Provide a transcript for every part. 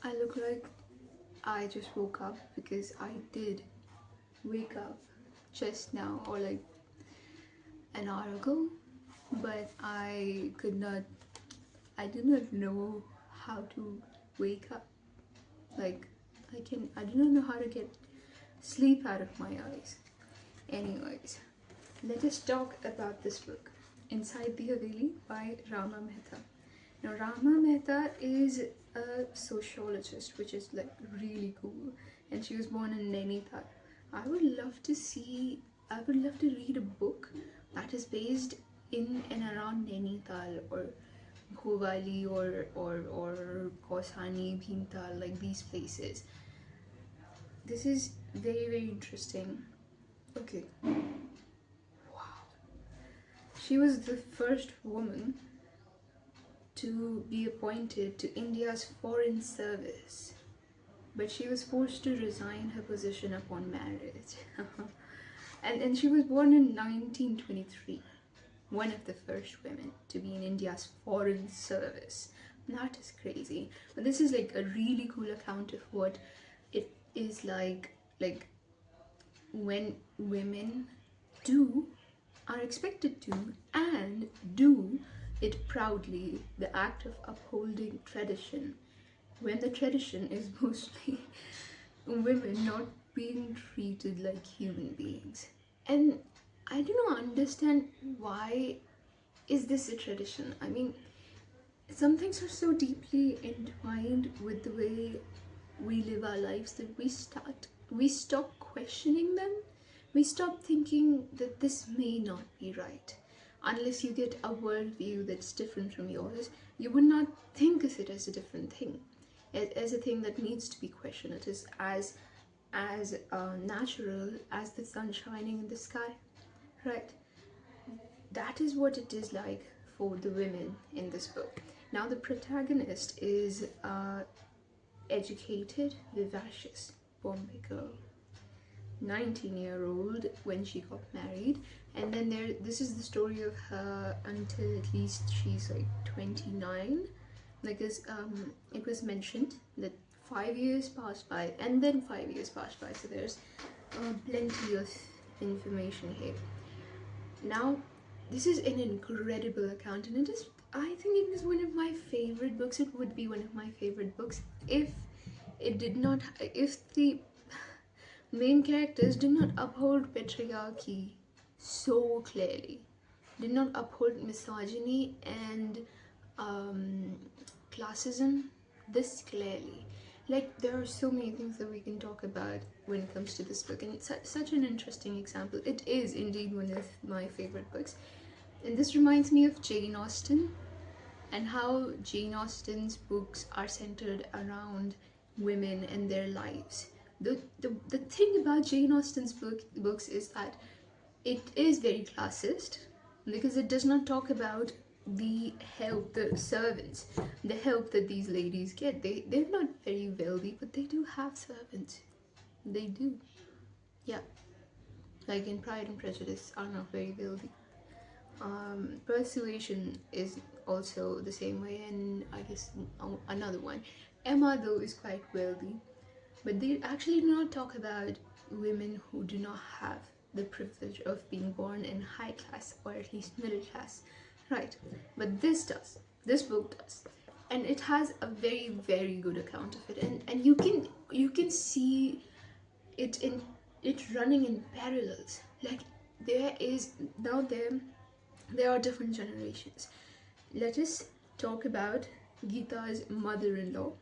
I look like I just woke up because I did wake up just now or like an hour ago, but I did not know how to wake up. Like, I do not know how to get sleep out of my eyes. Anyways, let us talk about this book, Inside the Haveli by Rama Mehta. Now, Rama Mehta is a sociologist, which is like really cool, and she was born in Nainital. I would love to see, I would love to read a book that is based in and around Nainital or Bhuvali or Kausani, Bhimtal, like these places. This is very interesting. Okay, she was the first woman to be appointed to India's Foreign Service, but she was forced to resign her position upon marriage. and she was born in 1923, one of the first women to be in India's Foreign Service. That is crazy. But this is like a really cool account of what it is like when women do are expected to and do it proudly, the act of upholding tradition, when the tradition is mostly women not being treated like human beings. And I do not understand why is this a tradition. I mean, some things are so deeply entwined with the way we live our lives that we stop questioning them. We stop thinking that this may not be right. Unless you get a worldview that's different from yours, you would not think of it as a different thing, as a thing that needs to be questioned. It is as natural as the sun shining in the sky, right? That is what it is like for the women in this book. Now, the protagonist is educated, vivacious Bombay girl, 19-year-old when she got married, and then this is the story of her until at least she's like 29, because it was mentioned that 5 years passed by and then 5 years passed by, so there's plenty of information here. Now, this is an incredible account, and it is, I think it is one of my favorite books. It would be one of my favorite books if it did not, if the main characters did not uphold patriarchy so clearly, did not uphold misogyny and classism this clearly. Like, there are so many things that we can talk about when it comes to this book, and it's such an interesting example. It is indeed one of my favorite books, and this reminds me of Jane Austen and how Jane Austen's books are centered around women and their lives. The thing about Jane Austen's books is that it is very classist, because it does not talk about the help, the servants, the help that these ladies get. They're not very wealthy, but they do have servants. They do. Yeah. Like in Pride and Prejudice are not very wealthy. Persuasion is also the same way, and I guess another one. Emma, though, is quite wealthy, but they actually do not talk about women who do not have the privilege of being born in high class or at least middle class, right? But this does. This book does, and it has a very good account of it, and you can see it in it running in parallels. Like, there is now there are different generations. Let us talk about Gita's mother-in-law,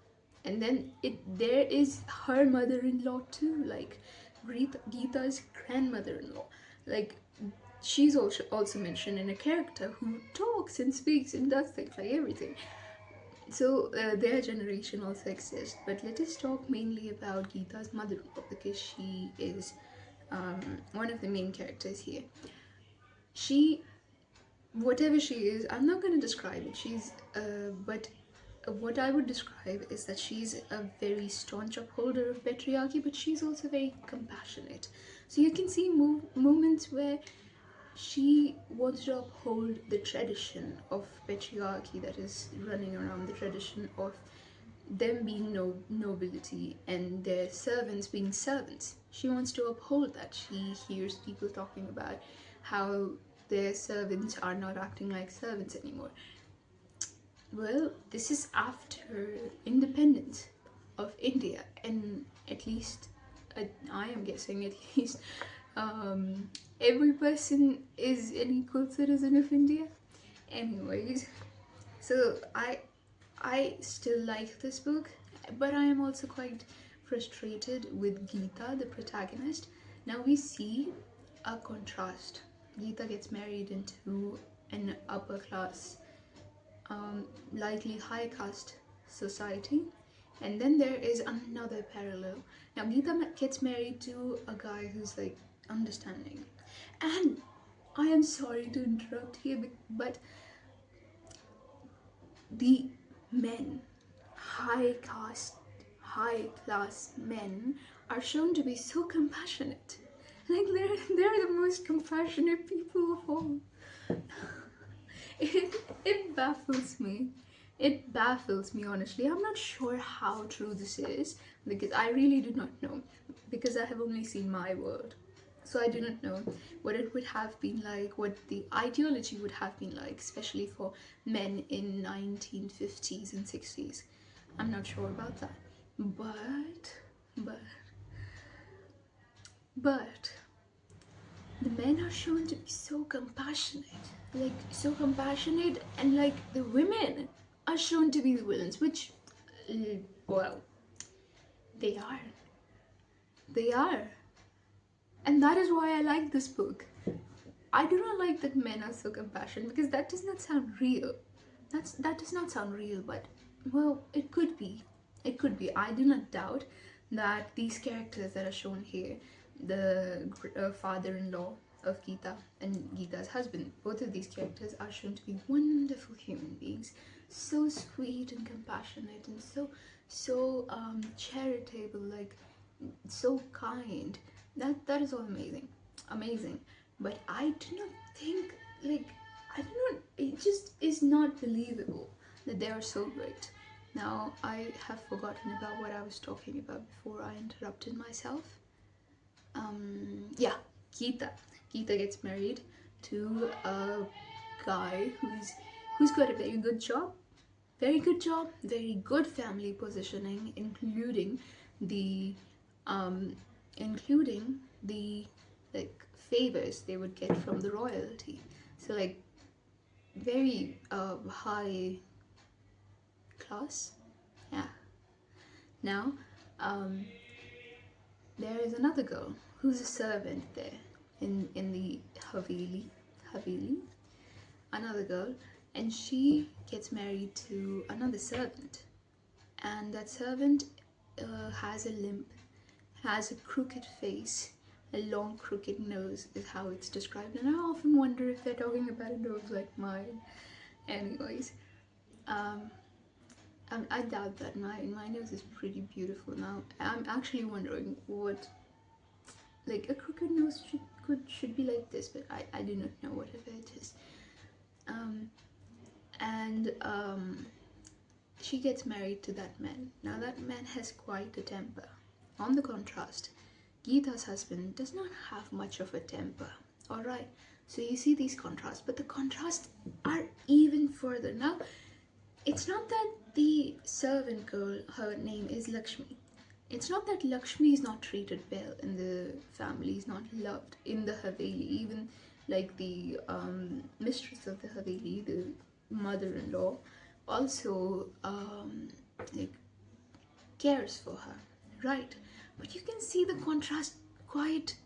and then there is her mother-in-law too, like Gita's grandmother-in-law. Like, she's also mentioned in a character who talks and speaks and does things like everything. So their generation also exists, but let us talk mainly about Gita's mother-in-law, because she is one of the main characters here. She, whatever she is, I'm not going to describe it. But what I would describe is that she's a very staunch upholder of patriarchy, but she's also very compassionate. So you can see moments where she wants to uphold the tradition of patriarchy that is running around, the tradition of them being nobility and their servants being servants. She wants to uphold that. She hears people talking about how their servants are not acting like servants anymore. Well, this is after independence of India, and at least I am guessing at least every person is an equal citizen of India. Anyways, so I still like this book, but I am also quite frustrated with Geeta, the protagonist. Now we see a contrast. Geeta gets married into an upper class, likely high caste society, and then there is another parallel. Now Geeta gets married to a guy who's like understanding, and I am sorry to interrupt here, but the men, high caste, high class men, are shown to be so compassionate. Like they're the most compassionate people of all. It baffles me. It baffles me, honestly. I'm not sure how true this is because I really do not know, because I have only seen my world. So I do not know what it would have been like, what the ideology would have been like, especially for men in 1950s and 60s. I'm not sure about that. But but the men are shown to be so compassionate, like so compassionate, and like the women are shown to be the villains, which, well, they are. They are. And that is why I like this book. I do not like that men are so compassionate because that does not sound real. That does not sound real, but well, it could be. It could be. I do not doubt that these characters that are shown here, the father-in-law of Geeta and Geeta's husband, both of these characters are shown to be wonderful human beings, so sweet and compassionate and so charitable, like so kind. That is all amazing, amazing. But I do not think, like, I do not. It just is not believable that they are so great. Now I have forgotten about what I was talking about before I interrupted myself. Yeah, Geeta. Geeta gets married to a guy who's got a very good job, very good family positioning, the um, including the like favors they would get from the royalty. So like very high class. Yeah. Now, um, there is another girl who's a servant there in the Haveli, another girl, and she gets married to another servant, and that servant has a limp, has a crooked face, a long crooked nose is how it's described, and I often wonder if they're talking about a nose like mine. Anyways, um, I doubt that. My nose is pretty beautiful now. I'm actually wondering what, like, a crooked nose should be like this, but I do not know whatever it is. And she gets married to that man. Now that man has quite a temper. On the contrast, Geeta's husband does not have much of a temper. Alright, so you see these contrasts, but the contrasts are even further. Now, it's not that the servant girl, her name is Lakshmi. It's not that Lakshmi is not treated well in the family, is not loved in the Haveli, even like the mistress of the Haveli, the mother-in-law, also like cares for her, right? But you can see the contrast quite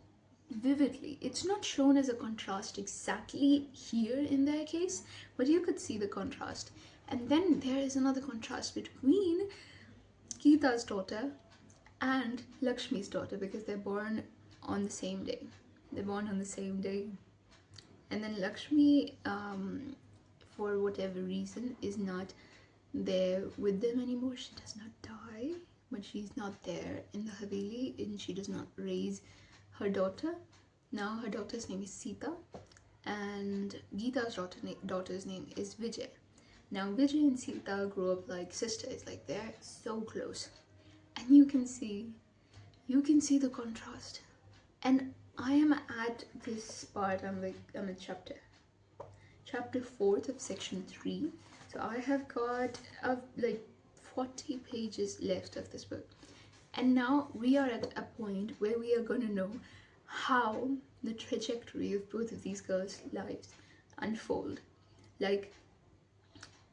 vividly. It's not shown as a contrast exactly here in their case, but you could see the contrast. And then there is another contrast between Geeta's daughter and Lakshmi's daughter, because they're born on the same day. They're born on the same day. And then Lakshmi, for whatever reason, is not there with them anymore. She does not die, but she's not there in the Haveli, and she does not raise her daughter. Now her daughter's name is Sita, and Geeta's daughter's name is Vijay. Now Vijay and Sita grow up like sisters, like they're so close, and you can see the contrast. And I am at this part. I'm at chapter 4th of section 3. So I have got like 40 pages left of this book, and now we are at a point where we are going to know how the trajectory of both of these girls' lives unfold. Like,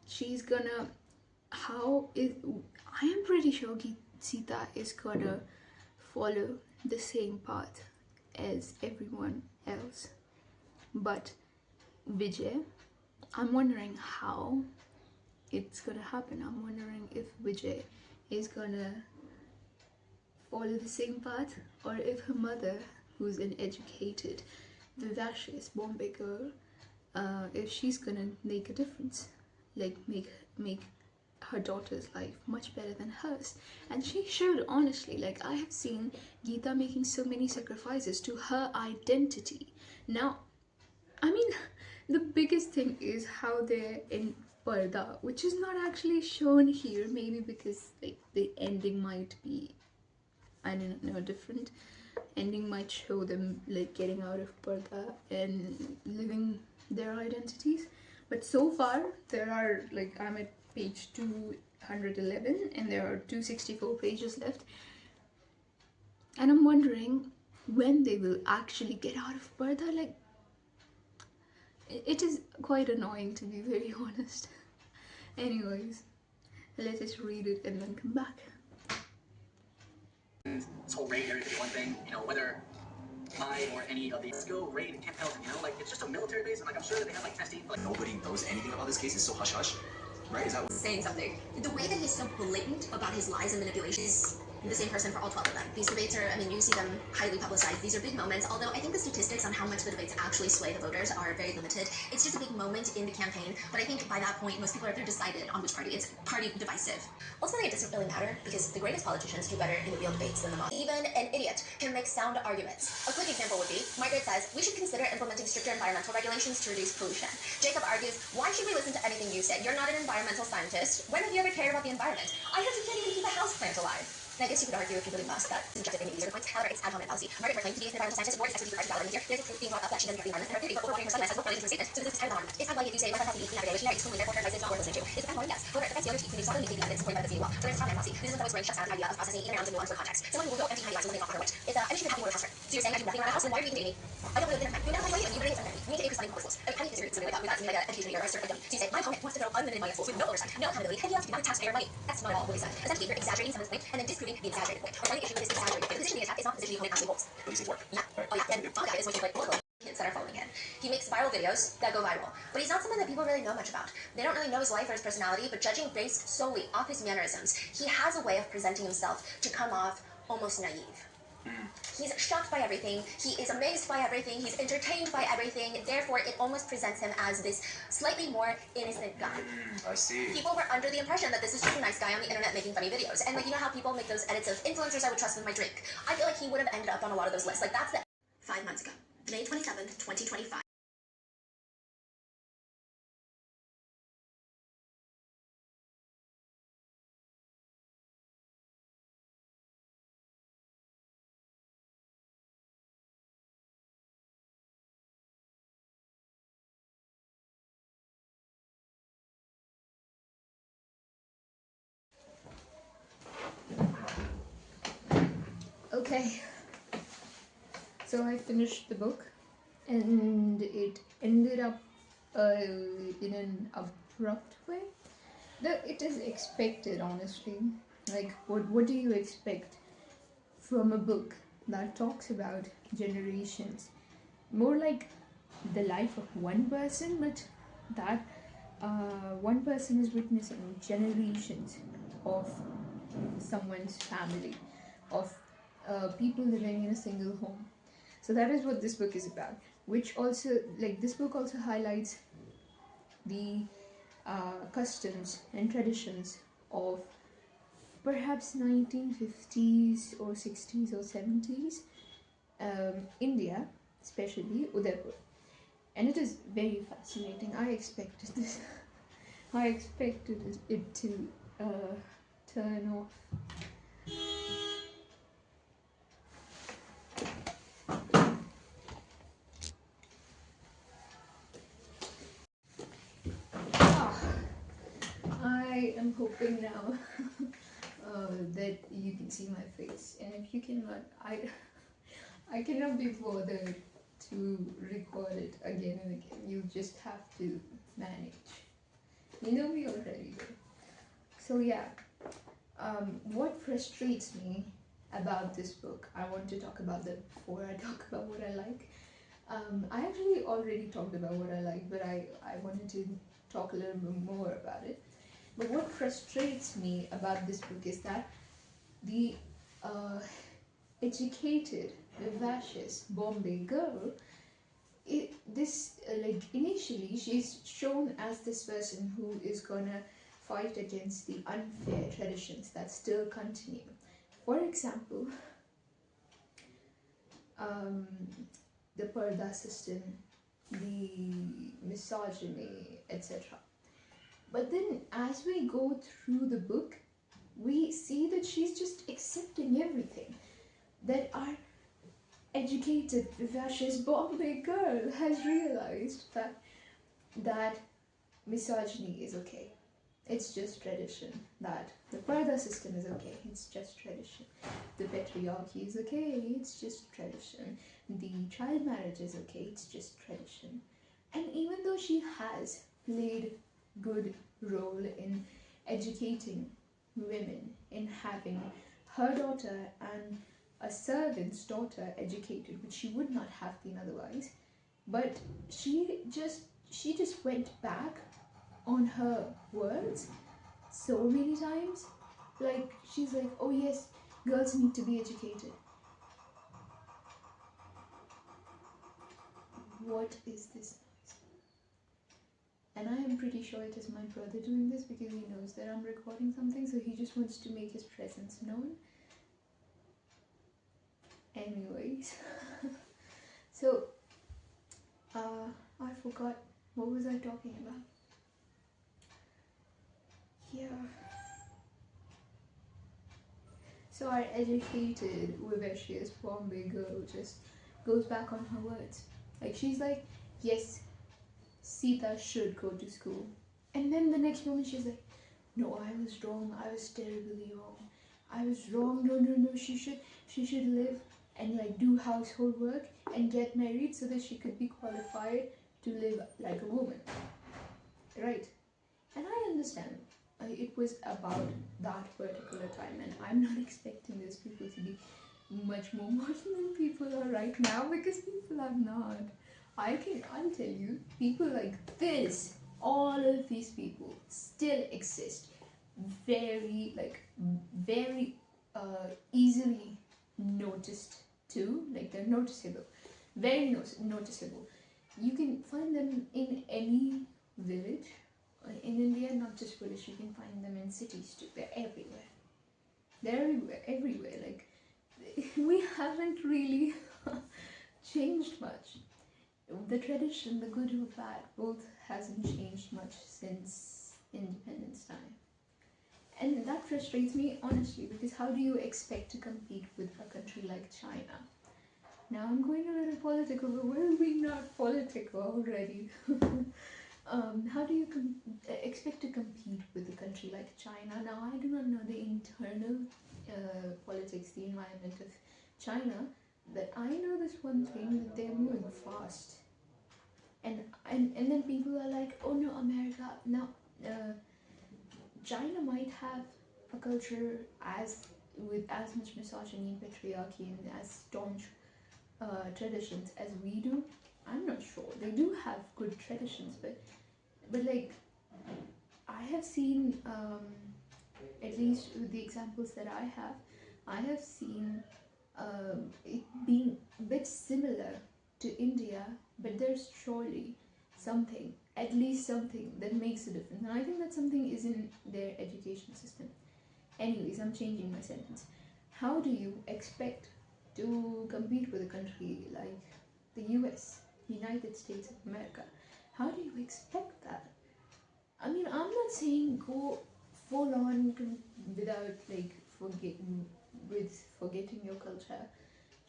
she's gonna how is I am pretty sure Sita is gonna follow the same path as everyone else, but Vijay, I'm wondering how it's gonna happen. I'm wondering if Vijay is gonna follow the same path, or if her mother, who's an educated, vivacious Bombay girl, if she's gonna make a difference, like make her daughter's life much better than hers. And she should, honestly. Like, I have seen Geeta making so many sacrifices to her identity. Now, I mean, the biggest thing is how they're in Parda, which is not actually shown here, maybe because like the ending might be, I don't know, different. Ending might show them like getting out of Parda and living their identities. But so far, there are like, I'm at page 211 and there are 264 pages left. And I'm wondering when they will actually get out of Parda. Like, it is quite annoying, to be very honest. Anyways, let us read it and then come back. This whole raid area could be one thing, whether I or any of the go raid Camp Pendleton, like it's just a military base, and like I'm sure that they have like testing. Like Nobody knows anything about this case. It's so hush hush, right? Is that saying something? The way that he's so blatant about his lies and manipulations is the same person for all 12 of them. These debates are, I mean, you see them highly publicized. These are big moments, although I think the statistics on how much the debates actually sway the voters are very limited. It's just a big moment in the campaign, but I think by that point, most people they're decided on which party. It's party divisive. Ultimately, it doesn't really matter because the greatest politicians do better in the real debates than the most. Even an idiot can make sound arguments. A quick example would be, Margaret says, we should consider implementing stricter environmental regulations to reduce pollution. Jacob argues, why should we listen to anything you say? You're not an environmental scientist. When have you ever cared about the environment? I heard you can't even keep a houseplant alive. And I guess you could argue if you really must that it's injected into easier points. However, it's ad hominem fallacy. Margaret claims to be an environmental scientist, more expertly regarded valid here. There's a proof being brought up that she doesn't care about the environment, and her theory for overreporting her son has spoken into her statement. So this is kind of an argument. It's kind of like if you say one has to be clean every day, which narrates totally therefore her advice is not worth listening to. It's a kind of yes. However, it affects the other teeth, and it's not only the evidence supported by the theory law. So there's common fallacy. This is always range shuts down the idea of processing even around the nuance or context. Someone who will go empty behind the eyes when they not offer weight. It's an issue with having more transfer. So you're saying I do nothing around the house, then why are you even dating me? I don't live in a you never have you bring it something. You need to acre something for schools. I mean, how do you consider something like that without something like an education or a certain So you say, my opponent wants to throw unlimited money at schools with no oversight, no accountability, and he wants to be taxpayer money. That's not at all what he said. Essentially, you're exaggerating someone's point and then disproving the exaggerated point. Or finding issue with his exaggerated point. The position being attacked is not the position the opponent actually holds. But these things work. Yeah. Oh yeah. And Fungi is what you like political kids that are following him. He makes viral videos that go viral. But he's not someone that people really know much about. They don't really know his life or his personality, but judging based solely off his mannerisms, he has a way of presenting himself to come off almost naive. He's shocked by everything, he is amazed by everything, he's entertained by everything, therefore it almost presents him as this slightly more innocent guy. I see. People were under the impression that this is just a nice guy on the internet making funny videos. And like, you know how people make those edits of influencers I would trust with my drink? I feel like he would have ended up on a lot of those lists. Like, that's the 5 months ago, May 27th, 2025. Okay, so I finished the book, and it ended up in an abrupt way. Though it is expected, honestly. Like, what do you expect from a book that talks about generations? More like the life of one person, but that one person is witnessing generations of someone's family, of people living in a single home. So that is what this book is about. Which also, like, this book also highlights the customs and traditions of perhaps 1950s or 60s or 70s India, especially Udaipur. And it is very fascinating. I expected this. I expected it to turn off. Ah, I am hoping now that you can see my face, and if you cannot, I cannot be bothered to record it again and again. You just have to manage. You know me already though. So yeah, what frustrates me about this book, I want to talk about that before I talk about what I like. I actually already talked about what I like, but I wanted to talk a little bit more about it. But what frustrates me about this book is that the educated, vivacious Bombay girl, like initially she's shown as this person who is gonna fight against the unfair traditions that still continue. For example, the Parda system, the misogyny, etc. But then as we go through the book, we see that she's just accepting everything. That our educated, vivacious Bombay girl has realized that misogyny is okay. It's just tradition. That the Parda system is okay. It's just tradition. The patriarchy is okay. It's just tradition. The child marriage is okay. It's just tradition. And even though she has played good role in educating women, in having her daughter and a servant's daughter educated, which she would not have been otherwise, but she just went back on her words so many times. Like, she's like, oh yes, girls need to be educated. What is this noise? And I am pretty sure it is my brother doing this because he knows that I'm recording something, so he just wants to make his presence known. Anyways, so I forgot, what was I talking about? Yeah. So our educated, vivacious Bombay girl just goes back on her words. Like, she's like, yes, Sita should go to school. And then the next moment she's like, no, I was wrong. I was terribly wrong. I was wrong. No. She should live and like do household work and get married so that she could be qualified to live like a woman. Right? And I understand. It was about that particular time, and I'm not expecting these people to be much more modern than people are right now, because people are not. I'll tell you, people like this, all of these people still exist, very easily noticed too. Like, they're noticeable, very noticeable. You can find them in any village in India, not just village. You can find them in cities too. They're everywhere. They're everywhere. Like, we haven't really changed much. The tradition, the good or bad, both hasn't changed much since independence time. And that frustrates me, honestly, because how do you expect to compete with a country like China? Now I'm going a little political, but were we not political already? How do you expect to compete with a country like China? Now, I do not know the internal politics, the environment of China, but I know this one thing, that they're moving fast. And then people are like, oh no, America, no, China might have a culture with as much misogyny, patriarchy, and as staunch traditions as we do. I'm not sure. They do have good traditions, but like, I have seen, at least with the examples that I have seen it being a bit similar to India, but there's surely something, at least something, that makes a difference. And I think that something is in their education system. Anyways, I'm changing my sentence. How do you expect to compete with a country like the US, United States of America? How do you expect that? I mean, I'm not saying go full on without like forgetting your culture,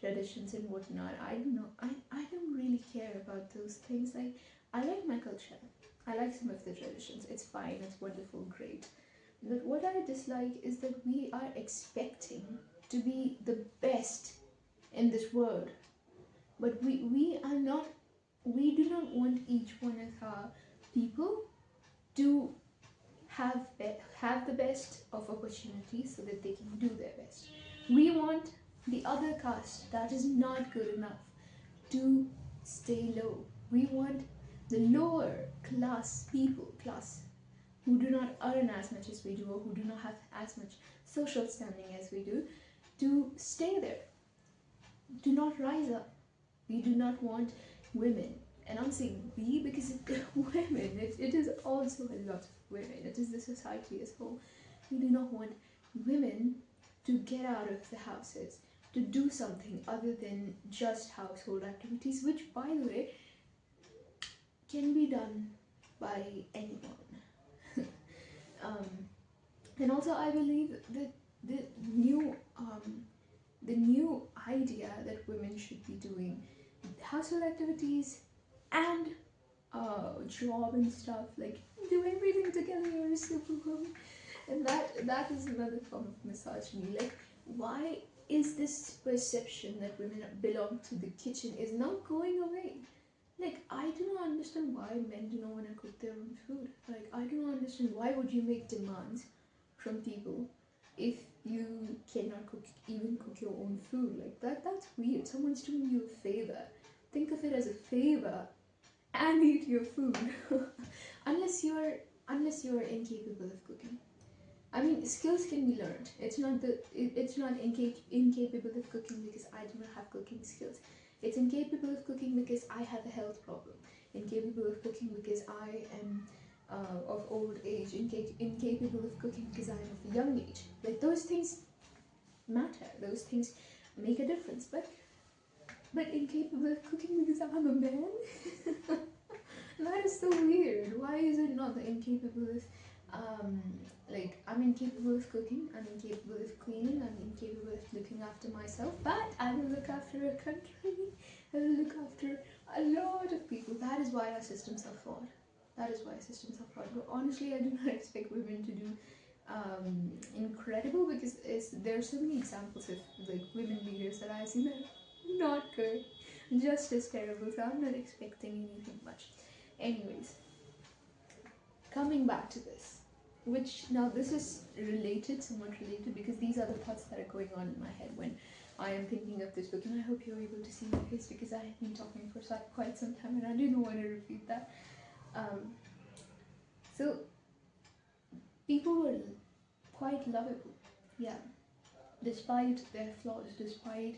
traditions and whatnot. I don't know. I don't really care about those things. Like, I like my culture. I like some of the traditions. It's fine. It's wonderful. Great. But what I dislike is that we are expecting to be the best in this world, but we are not. We do not want each one of our people to have the best of opportunities so that they can do their best. We want the other caste that is not good enough to stay low. We want the lower class people, class who do not earn as much as we do or who do not have as much social standing as we do, to stay there, to not rise up. We do not want women, and I'm saying we because women, it is also a lot of women, it is the society as a whole. We do not want women to get out of the houses, to do something other than just household activities, which, by the way, can be done by anyone. um, and also, I believe that the new the new idea that women should be doing household activities and job and stuff, like do everything together, you're a superwoman, and that is another form of misogyny. Like, why is this perception that women belong to the kitchen is not going away? Like, I do not understand why men do not want to cook their own food. Like, I do not understand why would you make demands from people if you cannot even cook your own food. Like, that's weird. Someone's doing you a favor. Think of it as a favor and eat your food. unless you're incapable of cooking. I mean, skills can be learned. It's not incapable of cooking because I do not have cooking skills. It's incapable of cooking because I have a health problem. Incapable of cooking because I am of old age. Incapable of cooking because I am of young age. Like, those things matter. Those things make a difference. But incapable of cooking because I'm a man? That is so weird. Why is it not incapable of like, I'm incapable of cooking, I'm incapable of cleaning, I'm incapable of looking after myself, but I will look after a country, I will look after a lot of people. That is why our systems are flawed. That is why our systems are flawed. But honestly, I do not expect women to do incredible, because there are so many examples of like women leaders that I've seen that are not good, just as terrible, so I'm not expecting anything much. Anyways, coming back to this, which now this is somewhat related, because these are the thoughts that are going on in my head when I am thinking of this book, and I hope you're able to see my face because I have been talking for quite some time and I didn't want to repeat that. So people were quite lovable, yeah, despite their flaws, despite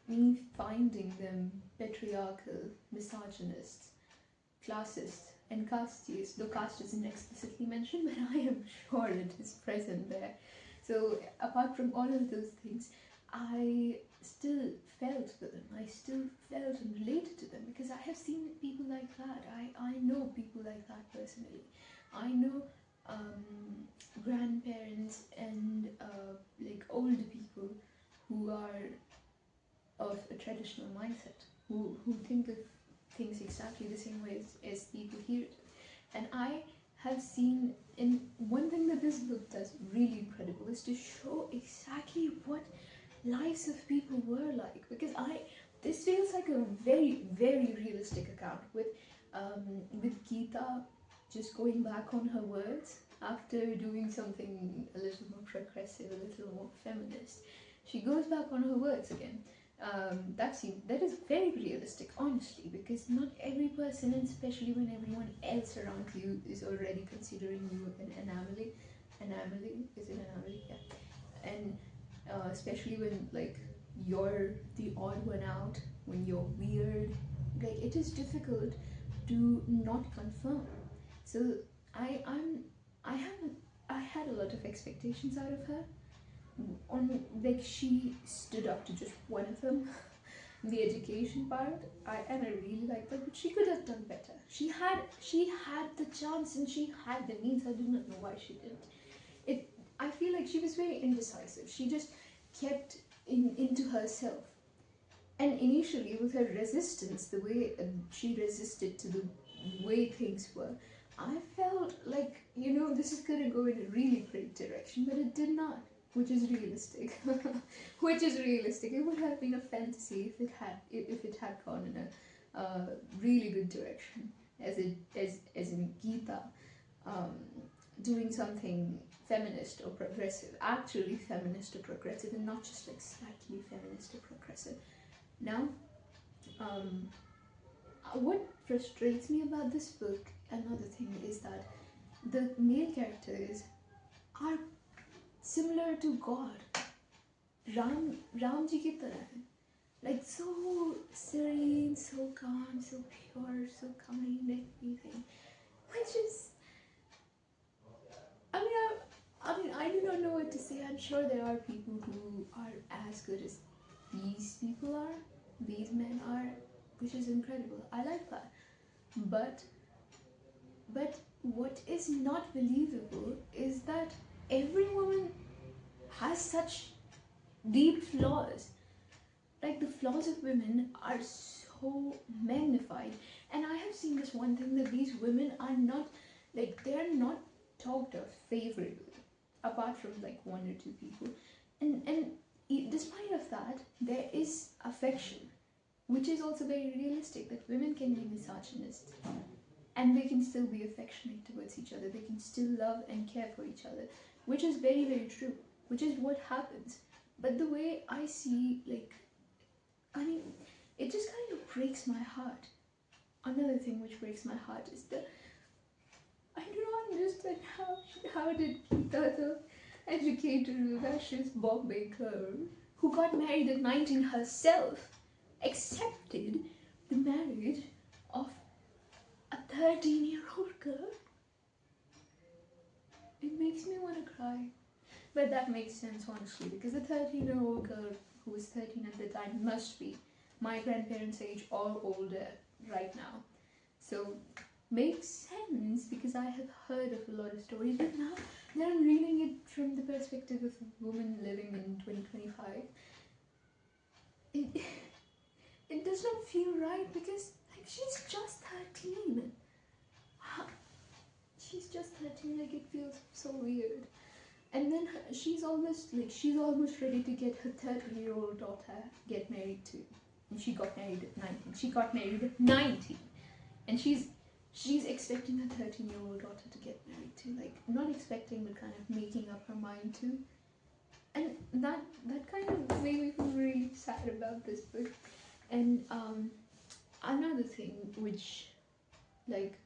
me finding them patriarchal, misogynist, classist, and casteist, though caste isn't explicitly mentioned, but I am sure it is present there. So apart from all of those things, I still felt for them. I still felt and related to them because I have seen people like that. I know people like that personally. I know grandparents and like older people who are of a traditional mindset, who think of things exactly the same way as people here do. And I have seen, in one thing that this book does really incredible is to show exactly what lives of people were like, because this feels like a very, very realistic account with Geeta just going back on her words after doing something a little more progressive, a little more feminist. She goes back on her words again. That is very realistic, honestly, because not every person, and especially when everyone else around you is already considering you an anomaly. Is it anomaly? Yeah. And especially when like you're the odd one out, when you're weird, like it is difficult to not confirm. So I had a lot of expectations out of her. Like, she stood up to just one of them, the education part, and I really like that, but she could have done better. She had the chance and she had the means. I do not know why she didn't. It I feel like she was very indecisive. She just kept into herself. And initially, with her resistance, the way she resisted to the way things were, I felt like, this is gonna go in a really great direction, but it did not, which is realistic. Which is realistic. It would have been a fantasy if it had gone in a really good direction, as in Gita, doing something feminist or progressive, actually feminist or progressive, and not just like slightly feminist or progressive. Now, what frustrates me about this book, another thing, is that the male characters are similar to God. Ram ji ki tarah hai. Like so serene, so calm, so pure, so kind, everything. Which is, I do not know what to say. I'm sure there are people who are as good as these people are, these men are, which is incredible. I like that. But what is not believable is that every woman has such deep flaws. Like the flaws of women are so magnified. And I have seen this one thing, that these women are not, like, they are not talked of favorably, apart from like one or two people. And despite of that, there is affection, which is also very realistic, that women can be misogynist and they can still be affectionate towards each other. They can still love and care for each other, which is very, very true, which is what happens. But the way I see, like, it just kind of breaks my heart. Another thing which breaks my heart is that I do not understand how did Gita, the educated, vivacious Bombay girl, who got married at 19 herself, accepted the marriage of a 13-year-old girl. It makes me want to cry. But that makes sense, honestly, because a 13-year-old girl who was 13 at the time must be my grandparents' age or older right now. So, makes sense, because I have heard of a lot of stories, but now that I'm reading it from the perspective of a woman living in 2025, it does not feel right, because like she's just 13. She's just 13, like it feels so weird. And then she's almost ready to get her 13-year-old daughter get married too. And she got married at 19. She got married at 19. And she's expecting her 13-year-old daughter to get married too. Like, not expecting, but kind of making up her mind too. And that kind of made me feel really sad about this book. And another thing which, like,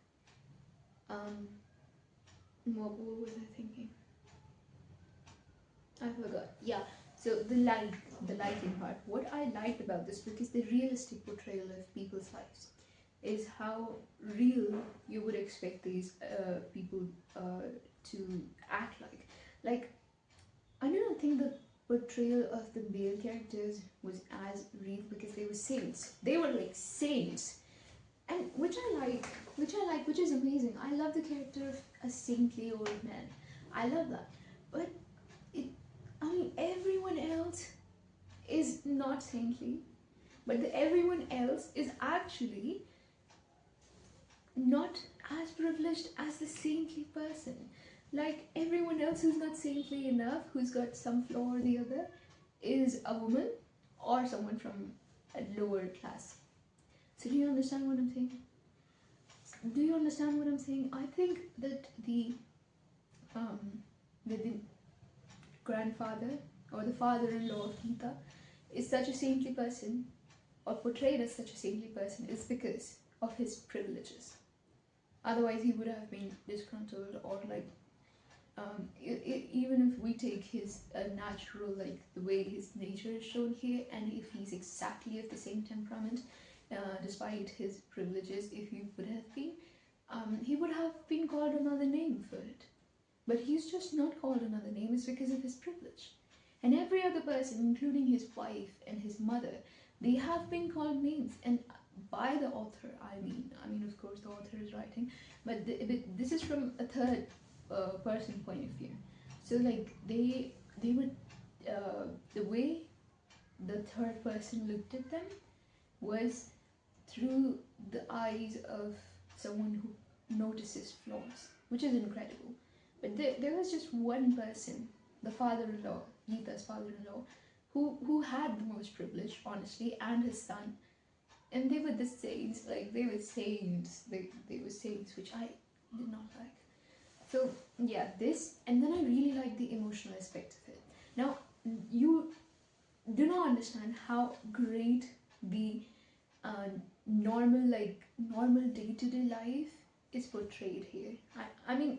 what was I thinking? I forgot. Yeah. So the lighting part. What I liked about this book is the realistic portrayal of people's lives. Is how real you would expect these people to act like. Like, I do not think the portrayal of the male characters was as real, because they were saints. They were like saints, and which I like, which is amazing. I love the character of a saintly old man. I love that, but everyone else is not saintly, but everyone else is actually not as privileged as the saintly person. Like, everyone else who's not saintly enough, who's got some flaw or the other, is a woman or someone from a lower class. So do you understand what I'm saying? I think that the grandfather or the father-in-law of Gita is such a saintly person, or portrayed as such a saintly person, is because of his privileges. Otherwise, he would have been disgruntled, or like, even if we take his natural, like the way his nature is shown here, and if he's exactly of the same temperament, despite his privileges, if he would have been, he would have been called another name for it. But he's just not called another name. It's because of his privilege. And every other person, including his wife and his mother, they have been called names, and by the author. I mean, of course, the author is writing, but this is from a third person point of view. So like they would the way the third person looked at them was through the eyes of someone who notices flaws, which is incredible. But there was just one person, the father-in-law, Geeta's father-in-law, who had the most privilege, honestly, and his son. And they were the saints, like they were saints, they were saints, which I did not like. So yeah, this, and then I really like the emotional aspect of it. Now, you do not understand how great the normal day-to-day life is portrayed here. I mean,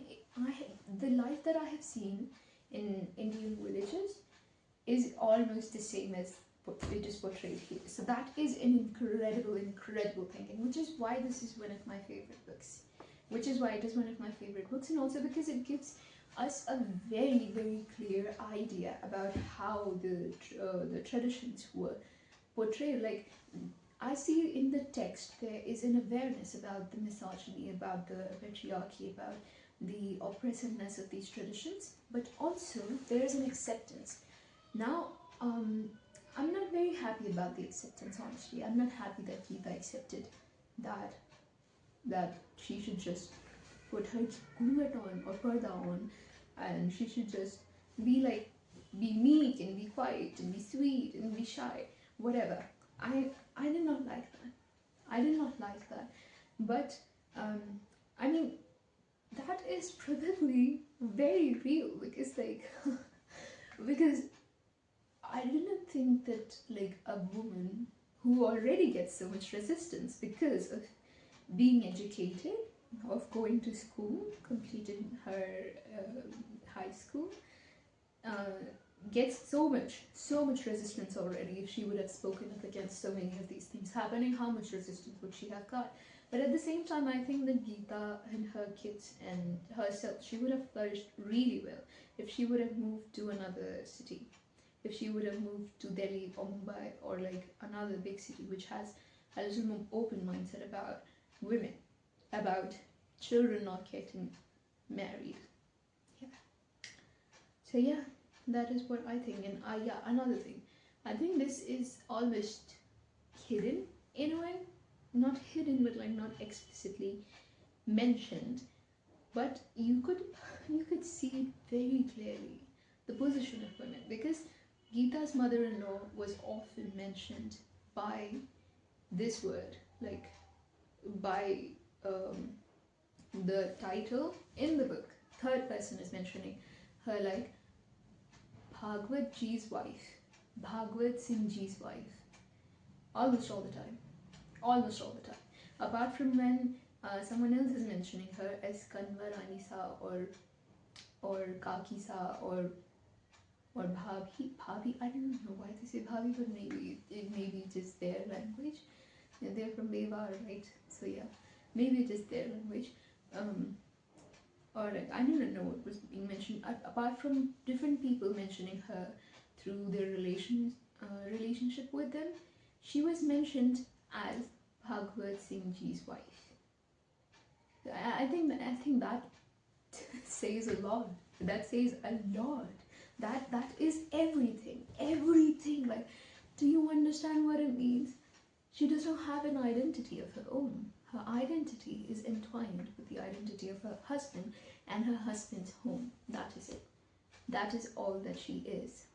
the life that I have seen in Indian villages is almost the same as it is portrayed here. So that is an incredible thing, and which is why this is one of my favorite books. Which is why it is one of my favorite books, and also because it gives us a very clear idea about how the traditions were portrayed. Like, I see in the text there is an awareness about the misogyny, about the patriarchy, about the oppressiveness of these traditions, but also there is an acceptance. Now, I'm not very happy about the acceptance, honestly. I'm not happy that Geeta accepted that she should just put her ghungat on or parda on, and she should just be meek and be quiet and be sweet and be shy, whatever. I did not like that. I did not like that. But I mean, that is probably very real, because because I didn't think that like a woman who already gets so much resistance because of being educated, of going to school, completing her high school, gets so much resistance already. If she would have spoken up against so many of these things happening, how much resistance would she have got? But at the same time, I think that Geeta and her kids and herself, she would have flourished really well if she would have moved to another city. If she would have moved to Delhi or Mumbai or like another big city which has a little more open mindset about women, about children not getting married. Yeah. So yeah, that is what I think. And yeah, another thing, I think this is almost hidden in a way, not hidden, but like not explicitly mentioned, but you could see it very clearly, the position of women, because Geeta's mother-in-law was often mentioned by this word, like by the title in the book. Third person is mentioning her like Bhagwat Ji's wife, Bhagwat Singh Ji's wife, almost all the time, almost all the time. Apart from when someone else is mentioning her as Kanwa Rani Sa or Kaki Sa or Bhabhi. I don't know why they say Bhabhi, but maybe it is their language. They're from Mewar, right? So yeah, maybe it is their language. Or like, I don't know what was being mentioned. Apart from different people mentioning her through their relationship with them, she was mentioned as Bhagwat Singh Ji's wife. I think that says a lot. That says a lot. That is everything. Like, do you understand what it means? She does not have an identity of her own. Her identity is entwined with the identity of her husband and her husband's home. That is it. That is all that she is.